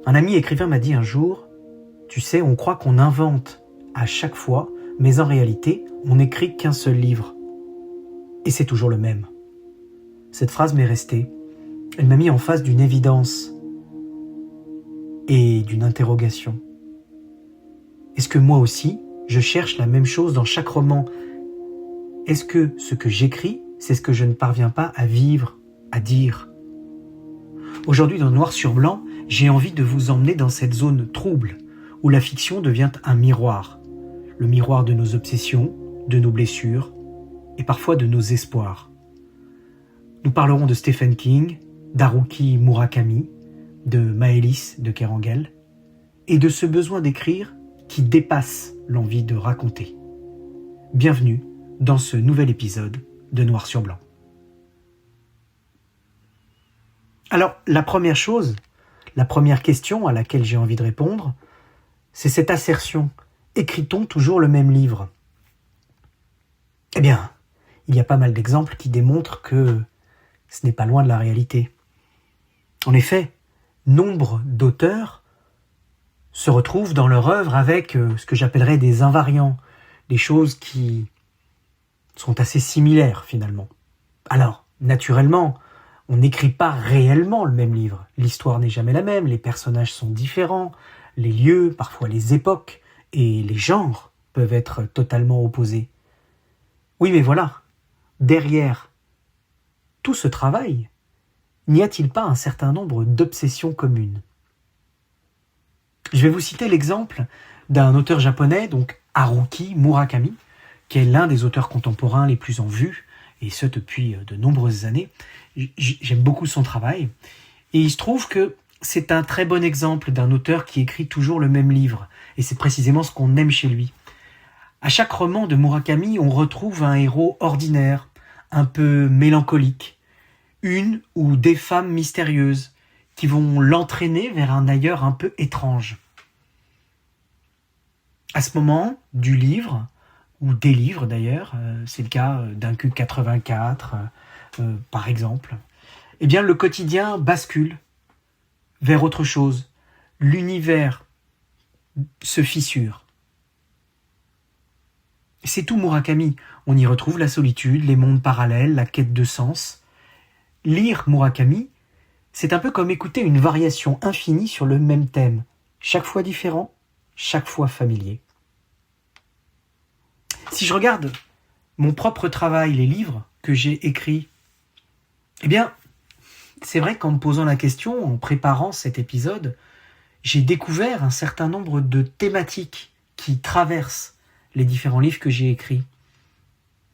Un ami écrivain m'a dit un jour, « Tu sais, on croit qu'on invente à chaque fois, mais en réalité, on n'écrit qu'un seul livre. Et c'est toujours le même. » Cette phrase m'est restée. Elle m'a mis en face d'une évidence et d'une interrogation. Est-ce que moi aussi, je cherche la même chose dans chaque roman? Est-ce que ce que j'écris, c'est ce que je ne parviens pas à vivre, à dire? Aujourd'hui, dans Noir sur Blanc, j'ai envie de vous emmener dans cette zone trouble, où la fiction devient un miroir. Le miroir de nos obsessions, de nos blessures, et parfois de nos espoirs. Nous parlerons de Stephen King, d'Haruki Murakami, de Maëlys de Kerangal, et de ce besoin d'écrire qui dépasse l'envie de raconter. Bienvenue dans ce nouvel épisode de Noir sur Blanc. Alors, la première question à laquelle j'ai envie de répondre, c'est cette assertion. Écrit-on toujours le même livre? Eh bien, il y a pas mal d'exemples qui démontrent que ce n'est pas loin de la réalité. En effet, nombre d'auteurs se retrouvent dans leur œuvre avec ce que j'appellerais des invariants, des choses qui sont assez similaires finalement. Alors, naturellement, on n'écrit pas réellement le même livre. L'histoire n'est jamais la même, les personnages sont différents, les lieux, parfois les époques et les genres peuvent être totalement opposés. Oui, mais voilà, derrière tout ce travail, n'y a-t-il pas un certain nombre d'obsessions communes? Je vais vous citer l'exemple d'un auteur japonais, donc Haruki Murakami, qui est l'un des auteurs contemporains les plus en vue, et ce depuis de nombreuses années. J'aime beaucoup son travail, et il se trouve que c'est un très bon exemple d'un auteur qui écrit toujours le même livre, et c'est précisément ce qu'on aime chez lui. À chaque roman de Murakami, on retrouve un héros ordinaire, un peu mélancolique, une ou des femmes mystérieuses qui vont l'entraîner vers un ailleurs un peu étrange. À ce moment du livre, ou des livres d'ailleurs, c'est le cas d'un Q84 par exemple, eh bien le quotidien bascule vers autre chose. L'univers se fissure. C'est tout Murakami. On y retrouve la solitude, les mondes parallèles, la quête de sens. Lire Murakami, c'est un peu comme écouter une variation infinie sur le même thème, chaque fois différent, chaque fois familier. Si je regarde mon propre travail, les livres que j'ai écrits, eh bien, c'est vrai qu'en me posant la question, en préparant cet épisode, j'ai découvert un certain nombre de thématiques qui traversent les différents livres que j'ai écrits.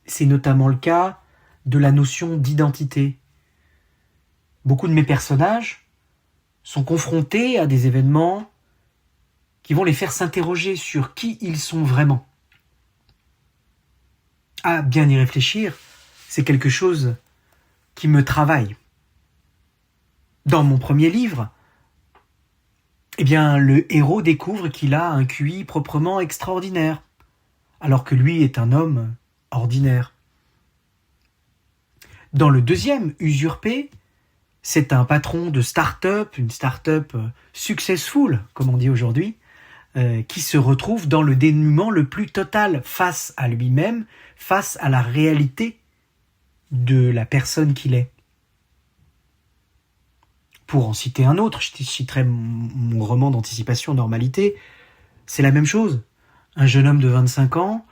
C'est notamment le cas de la notion d'identité. Beaucoup de mes personnages sont confrontés à des événements qui vont les faire s'interroger sur qui ils sont vraiment. À bien y réfléchir, c'est quelque chose qui me travaille. Dans mon premier livre, eh bien, le héros découvre qu'il a un QI proprement extraordinaire, alors que lui est un homme ordinaire. Dans le deuxième, Usurpé, c'est un patron de start-up, une start-up successful, comme on dit aujourd'hui, qui se retrouve dans le dénuement le plus total face à lui-même, face à la réalité de la personne qu'il est. Pour en citer un autre, je citerai mon roman d'anticipation Normalité, c'est la même chose. Un jeune homme de 25 ans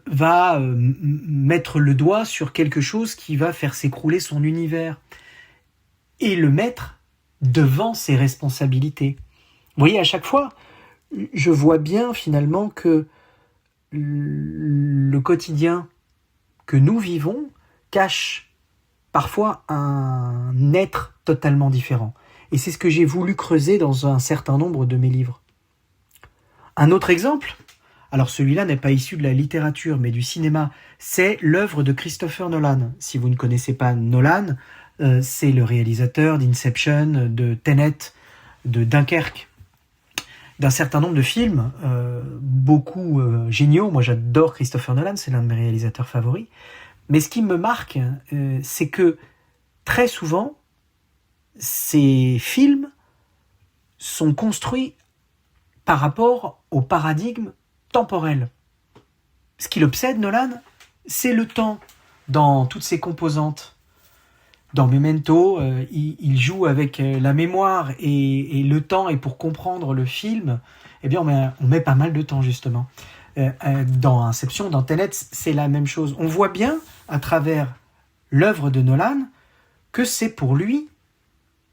va mettre le doigt sur quelque chose qui va faire s'écrouler son univers et le mettre devant ses responsabilités. Vous voyez, à chaque fois, je vois bien finalement que le quotidien que nous vivons cache parfois un être totalement différent. Et c'est ce que j'ai voulu creuser dans un certain nombre de mes livres. Un autre exemple, alors celui-là n'est pas issu de la littérature mais du cinéma, c'est l'œuvre de Christopher Nolan. Si vous ne connaissez pas Nolan, c'est le réalisateur d'Inception, de Tenet, de Dunkerque, d'un certain nombre de films, beaucoup géniaux. Moi j'adore Christopher Nolan, c'est l'un de mes réalisateurs favoris. Mais ce qui me marque, c'est que très souvent, ces films sont construits par rapport au paradigme temporel. Ce qui l'obsède, Nolan, c'est le temps dans toutes ses composantes. Dans Memento, il joue avec la mémoire et le temps, et pour comprendre le film, eh bien on met pas mal de temps justement. Dans Inception, dans Tenet, c'est la même chose. On voit bien, à travers l'œuvre de Nolan, que c'est pour lui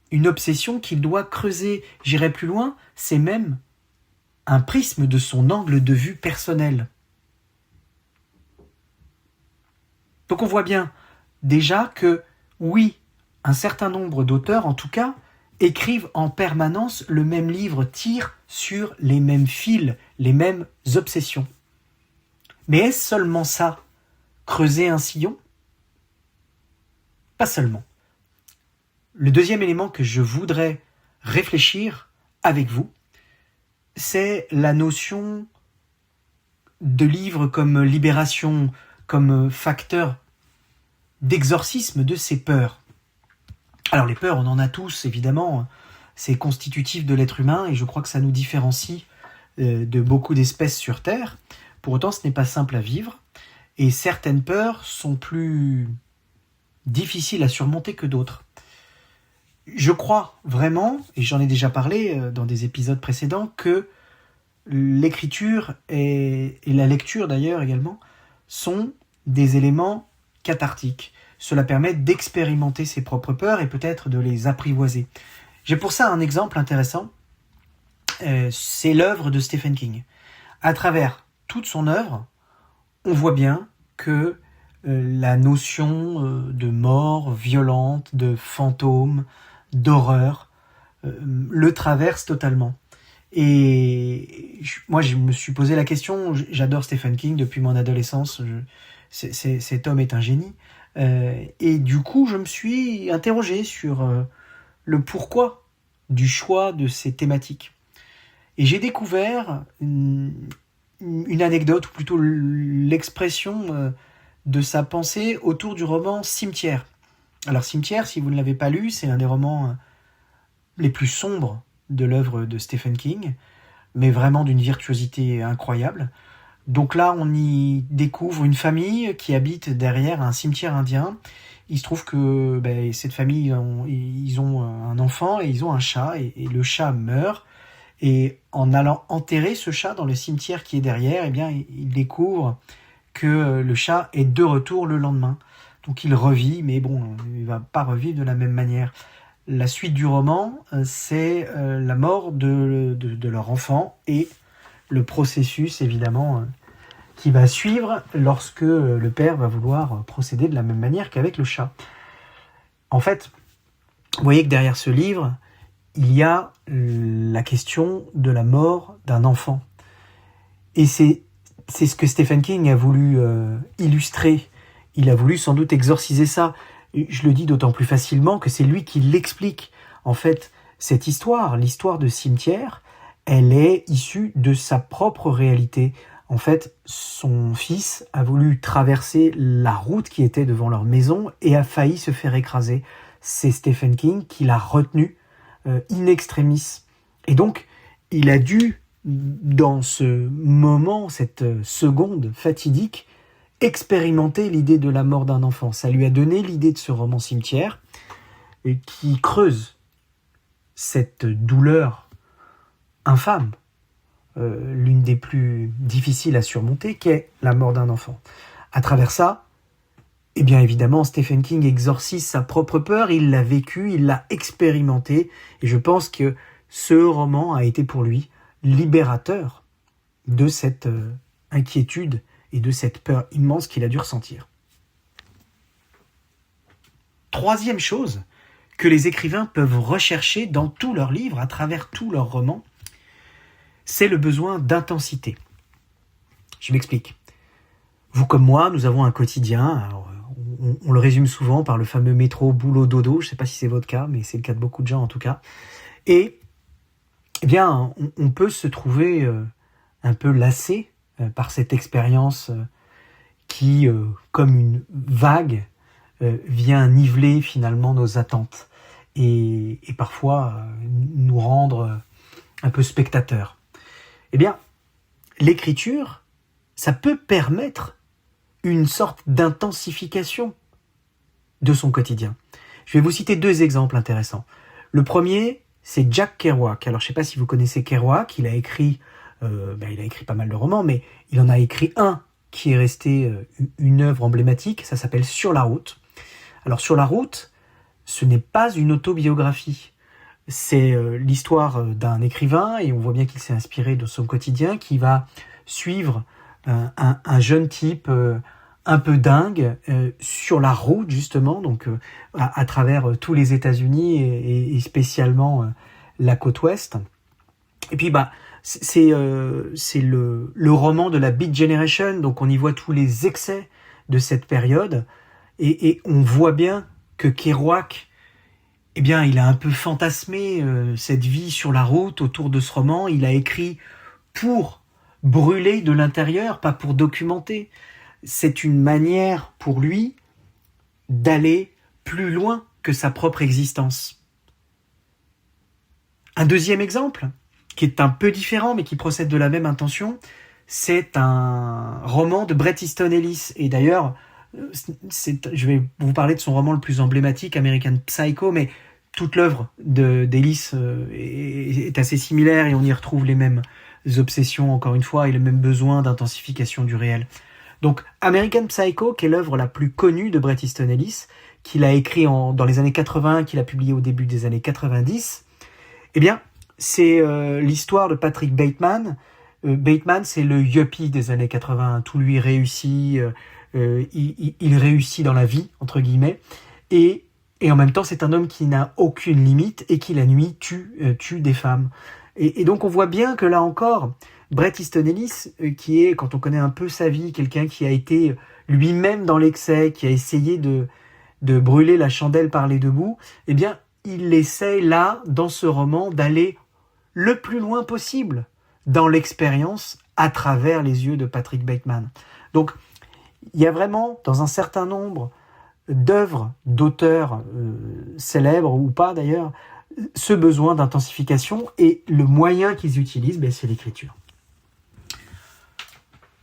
une obsession qu'il doit creuser. J'irai plus loin, c'est même un prisme de son angle de vue personnel. Donc on voit bien déjà que, oui, un certain nombre d'auteurs, en tout cas, écrivent en permanence le même livre, tirent sur les mêmes fils, les mêmes obsessions. Mais est-ce seulement ça, creuser un sillon ? Pas seulement. Le deuxième élément que je voudrais réfléchir avec vous, c'est la notion de livre comme libération, comme facteur d'exorcisme de ces peurs. Alors les peurs, on en a tous, évidemment, c'est constitutif de l'être humain, et je crois que ça nous différencie de beaucoup d'espèces sur Terre. Pour autant, ce n'est pas simple à vivre, et certaines peurs sont plus difficiles à surmonter que d'autres. Je crois vraiment, et j'en ai déjà parlé dans des épisodes précédents, que l'écriture et la lecture d'ailleurs également sont des éléments cathartiques. Cela permet d'expérimenter ses propres peurs et peut-être de les apprivoiser. J'ai pour ça un exemple intéressant, c'est l'œuvre de Stephen King. À travers toute son œuvre, on voit bien que la notion de mort violente, de fantôme, d'horreur, le traverse totalement. Et moi, je me suis posé la question, j'adore Stephen King depuis mon adolescence, cet homme est un génie. Et du coup, je me suis interrogé sur le pourquoi du choix de ces thématiques. Et j'ai découvert une anecdote, ou plutôt l'expression de sa pensée autour du roman Cimetière. Alors Cimetière, si vous ne l'avez pas lu, c'est l'un des romans les plus sombres de l'œuvre de Stephen King, mais vraiment d'une virtuosité incroyable. Donc là, on y découvre une famille qui habite derrière un cimetière indien. Il se trouve que cette famille, ils ont un enfant et ils ont un chat, et le chat meurt. Et en allant enterrer ce chat dans le cimetière qui est derrière, eh bien, ils découvrent que le chat est de retour le lendemain. Donc il revit, mais bon, il ne va pas revivre de la même manière. La suite du roman, c'est la mort de leur enfant et le processus, évidemment, qui va suivre lorsque le père va vouloir procéder de la même manière qu'avec le chat. En fait, vous voyez que derrière ce livre, il y a la question de la mort d'un enfant. Et c'est ce que Stephen King a voulu illustrer. Il a voulu sans doute exorciser ça. Je le dis d'autant plus facilement que c'est lui qui l'explique. En fait, cette histoire, l'histoire de Cimetière, elle est issue de sa propre réalité. En fait, son fils a voulu traverser la route qui était devant leur maison et a failli se faire écraser. C'est Stephen King qui l'a retenu in extremis. Et donc, il a dû, dans ce moment, cette seconde fatidique, expérimenter l'idée de la mort d'un enfant. Ça lui a donné l'idée de ce roman Cimetière qui creuse cette douleur infâme, l'une des plus difficiles à surmonter, qu'est la mort d'un enfant. À travers ça, eh bien évidemment, Stephen King exorcise sa propre peur, il l'a vécu, il l'a expérimenté, et je pense que ce roman a été pour lui libérateur de cette inquiétude et de cette peur immense qu'il a dû ressentir. Troisième chose que les écrivains peuvent rechercher dans tous leurs livres, à travers tous leurs romans, c'est le besoin d'intensité. Je m'explique. Vous comme moi, nous avons un quotidien, alors, on le résume souvent par le fameux métro boulot-dodo, je ne sais pas si c'est votre cas, mais c'est le cas de beaucoup de gens en tout cas. Et eh bien, on peut se trouver un peu lassé par cette expérience qui, comme une vague, vient niveler finalement nos attentes et parfois nous rendre un peu spectateur. Eh bien, l'écriture, ça peut permettre une sorte d'intensification de son quotidien. Je vais vous citer 2 exemples intéressants. Le premier, c'est Jack Kerouac. Alors, je ne sais pas si vous connaissez Kerouac, il a écrit pas mal de romans, mais il en a écrit un qui est resté une œuvre emblématique, ça s'appelle Sur la route. Alors, Sur la route, ce n'est pas une autobiographie. C'est l'histoire d'un écrivain, et on voit bien qu'il s'est inspiré de son quotidien, qui va suivre un jeune type un peu dingue sur la route, justement, donc à travers tous les États-Unis et spécialement la côte ouest. Et puis, c'est le roman de la Beat Generation, donc on y voit tous les excès de cette période, et on voit bien que Kerouac, eh bien, il a un peu fantasmé cette vie sur la route autour de ce roman. Il a écrit pour brûler de l'intérieur, pas pour documenter. C'est une manière pour lui d'aller plus loin que sa propre existence. Un deuxième exemple, qui est un peu différent, mais qui procède de la même intention, c'est un roman de Bret Easton Ellis. Et d'ailleurs, je vais vous parler de son roman le plus emblématique, American Psycho, mais toute l'œuvre d'Ellis est assez similaire et on y retrouve les mêmes obsessions, encore une fois, et le même besoin d'intensification du réel. Donc, American Psycho, qui est l'œuvre la plus connue de Bret Easton Ellis, qu'il a écrit dans les années 80, qu'il a publié au début des années 90, eh bien, c'est l'histoire de Patrick Bateman. Bateman, c'est le yuppie des années 80, tout lui réussit, il réussit dans la vie, entre guillemets, et en même temps, c'est un homme qui n'a aucune limite et qui, la nuit, tue des femmes. Et donc, on voit bien que là encore, Bret Easton Ellis, qui est, quand on connaît un peu sa vie, quelqu'un qui a été lui-même dans l'excès, qui a essayé de brûler la chandelle par les 2 bouts, eh bien, il essaie là, dans ce roman, d'aller le plus loin possible dans l'expérience à travers les yeux de Patrick Bateman. Donc, il y a vraiment, dans un certain nombre d'œuvres d'auteurs célèbres ou pas d'ailleurs, ce besoin d'intensification, et le moyen qu'ils utilisent, c'est l'écriture.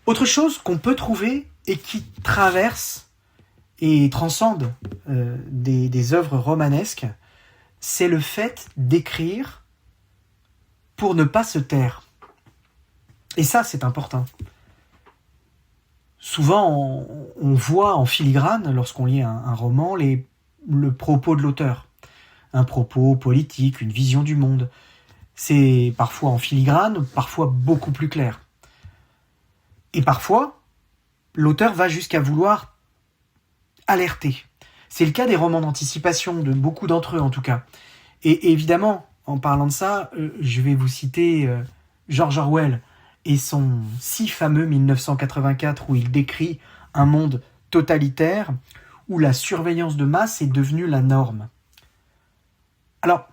Autre chose qu'on peut trouver et qui traverse et transcende des œuvres romanesques, c'est le fait d'écrire pour ne pas se taire. Et ça, c'est important. Souvent, on voit en filigrane, lorsqu'on lit un roman, le propos de l'auteur. Un propos politique, une vision du monde. C'est parfois en filigrane, parfois beaucoup plus clair. Et parfois, l'auteur va jusqu'à vouloir alerter. C'est le cas des romans d'anticipation, de beaucoup d'entre eux en tout cas. Et évidemment, en parlant de ça, je vais vous citer George Orwell et son si fameux 1984 où il décrit un monde totalitaire où la surveillance de masse est devenue la norme. Alors,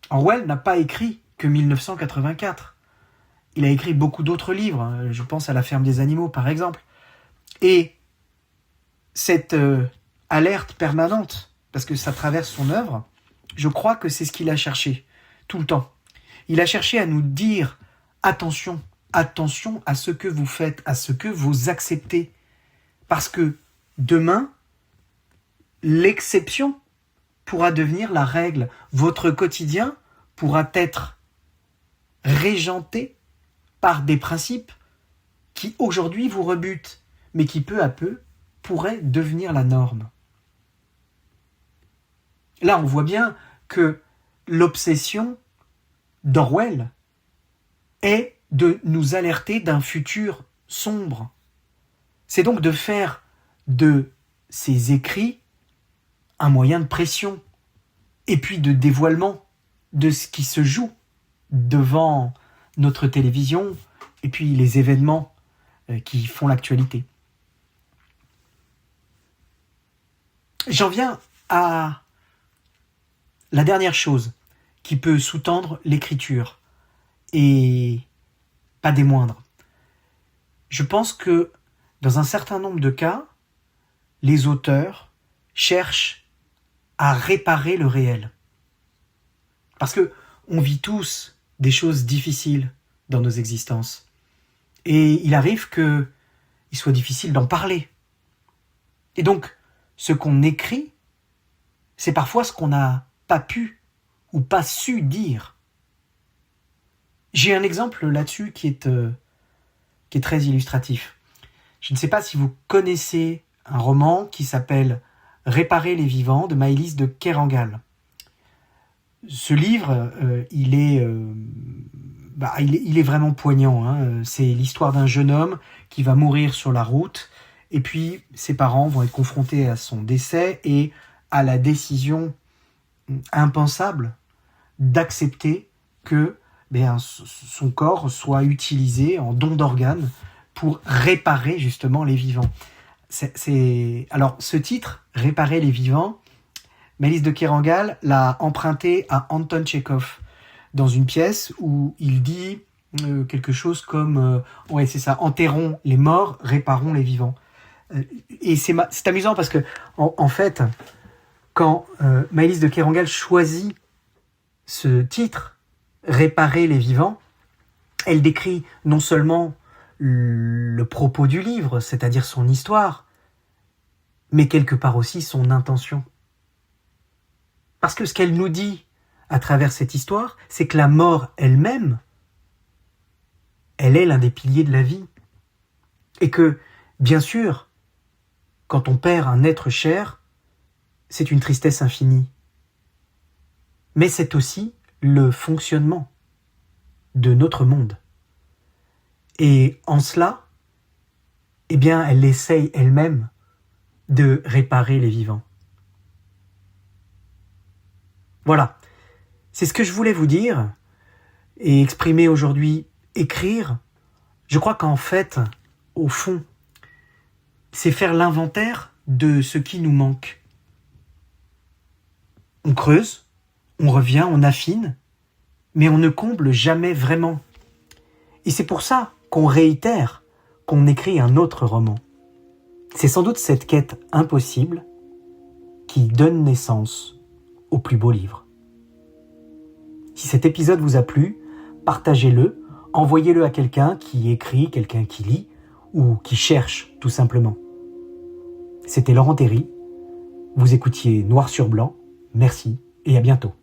Orwell n'a pas écrit que 1984. Il a écrit beaucoup d'autres livres, je pense à La ferme des animaux par exemple. Et cette alerte permanente, parce que ça traverse son œuvre, je crois que c'est ce qu'il a cherché tout le temps. Il a cherché à nous dire attention, attention à ce que vous faites, à ce que vous acceptez. Parce que demain, l'exception pourra devenir la règle. Votre quotidien pourra être régenté par des principes qui aujourd'hui vous rebutent, mais qui peu à peu pourraient devenir la norme. Là, on voit bien que l'obsession d'Orwell est de nous alerter d'un futur sombre. C'est donc de faire de ces écrits un moyen de pression et puis de dévoilement de ce qui se joue devant notre télévision et puis les événements qui font l'actualité. J'en viens à la dernière chose qui peut sous-tendre l'écriture, et pas des moindres. Je pense que dans un certain nombre de cas, les auteurs cherchent à réparer le réel. Parce que on vit tous des choses difficiles dans nos existences. Et il arrive qu'il soit difficile d'en parler. Et donc, ce qu'on écrit, c'est parfois ce qu'on n'a pas pu ou pas su dire. J'ai un exemple là-dessus qui est très illustratif. Je ne sais pas si vous connaissez un roman qui s'appelle « Réparer les vivants » de Maëlys de Kerangal. Ce livre, il est vraiment poignant. Hein. C'est l'histoire d'un jeune homme qui va mourir sur la route, et puis ses parents vont être confrontés à son décès et à la décision impensable d'accepter que son corps soit utilisé en don d'organes pour réparer justement les vivants. Alors, ce titre, « Réparer les vivants », Maëlys de Kerangal l'a emprunté à Anton Tchekhov dans une pièce où il dit quelque chose comme c'est ça, enterrons les morts, réparons les vivants. Et c'est amusant parce que en fait, quand Maëlys de Kerangal choisit ce titre, Réparer les vivants, elle décrit non seulement le propos du livre, c'est-à-dire son histoire, mais quelque part aussi son intention. Parce que ce qu'elle nous dit à travers cette histoire, c'est que la mort elle-même, elle est l'un des piliers de la vie. Et que, bien sûr, quand on perd un être cher, c'est une tristesse infinie. Mais c'est aussi le fonctionnement de notre monde. Et en cela, elle essaye elle-même de réparer les vivants. Voilà, c'est ce que je voulais vous dire et exprimer aujourd'hui, écrire. Je crois qu'en fait, au fond, c'est faire l'inventaire de ce qui nous manque. On creuse, on revient, on affine, mais on ne comble jamais vraiment. Et c'est pour ça qu'on réitère, qu'on écrit un autre roman. C'est sans doute cette quête impossible qui donne naissance au plus beau livre. Si cet épisode vous a plu, partagez-le, envoyez-le à quelqu'un qui écrit, quelqu'un qui lit ou qui cherche tout simplement. C'était Laurent Théry, vous écoutiez Noir sur Blanc, merci et à bientôt.